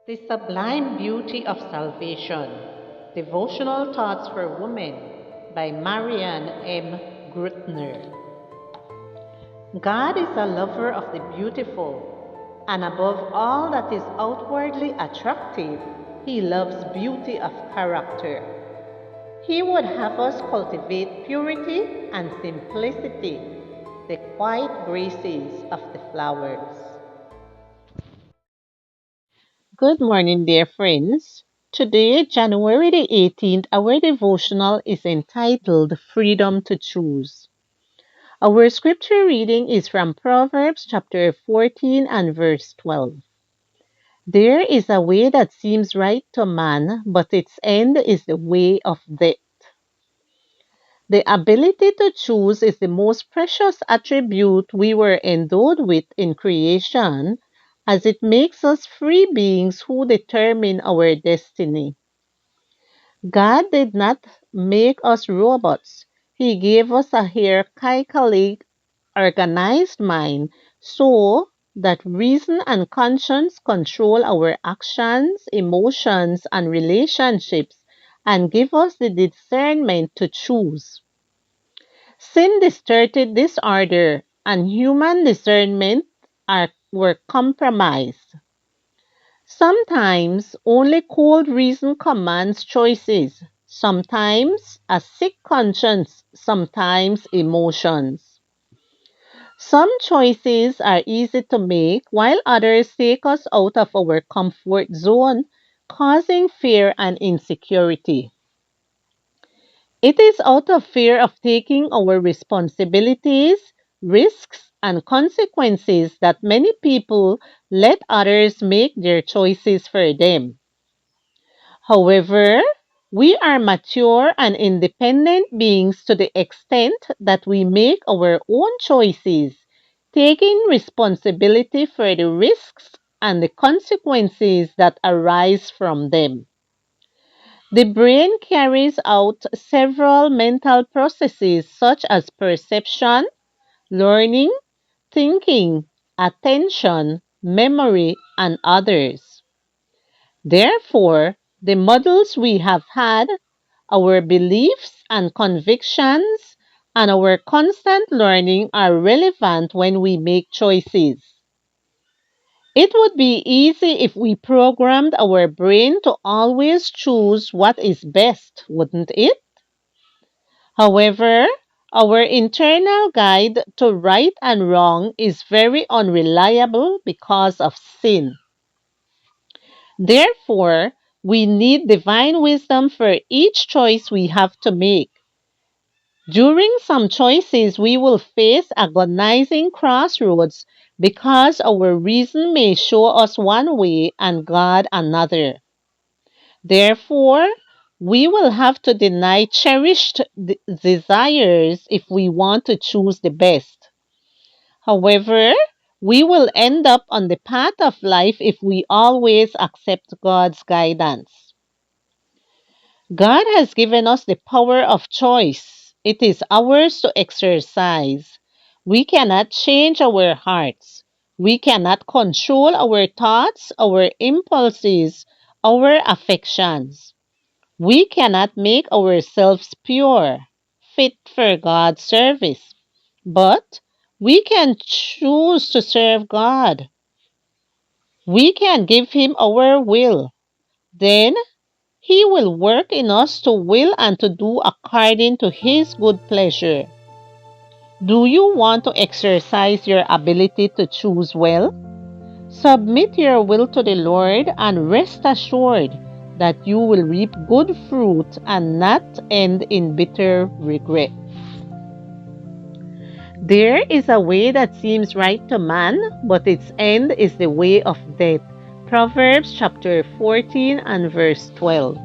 The Sublime Beauty of Salvation. Devotional Thoughts for Women by Marianne M. Grutner. God is a lover of the beautiful, and above all that is outwardly attractive, He loves beauty of character. He would have us cultivate purity and simplicity, the quiet graces of the flowers. Good morning, dear friends. Today, January the 18th, our devotional is entitled Freedom to Choose. Our scripture reading is from Proverbs chapter 14 and verse 12. There is a way that seems right to man, but its end is the way of death. The ability to choose is the most precious attribute we were endowed with in creation, as it makes us free beings who determine our destiny. God did not make us robots. He gave us a hierarchically organized mind so that reason and conscience control our actions, emotions, and relationships and give us the discernment to choose. Sin distorted this order, and human discernment were compromised. Sometimes only cold reason commands choices, sometimes a sick conscience, sometimes emotions. Some choices are easy to make, while others take us out of our comfort zone, causing fear and insecurity. It is out of fear of taking our responsibilities, risks, and consequences that many people let others make their choices for them. However, we are mature and independent beings to the extent that we make our own choices, taking responsibility for the risks and the consequences that arise from them. The brain carries out several mental processes such as perception, learning, thinking, attention, memory, and others. Therefore, the models we have had, our beliefs and convictions, and our constant learning are relevant when we make choices. It would be easy if we programmed our brain to always choose what is best, wouldn't it? However, our internal guide to right and wrong is very unreliable because of sin. Therefore, we need divine wisdom for each choice we have to make. During some choices, we will face agonizing crossroads because our reason may show us one way and God another. Therefore, we will have to deny cherished desires if we want to choose the best. However, we will end up on the path of life if we always accept God's guidance. God has given us the power of choice. It is ours to exercise. We cannot change our hearts. We cannot control our thoughts, our impulses, our affections. We cannot make ourselves pure, fit for God's service. But we can choose to serve God. We can give Him our will. Then He will work in us to will and to do according to His good pleasure. Do you want to exercise your ability to choose well? Submit your will to the Lord and rest assured that you will reap good fruit and not end in bitter regret. There is a way that seems right to man, but its end is the way of death. Proverbs chapter 14 and verse 12.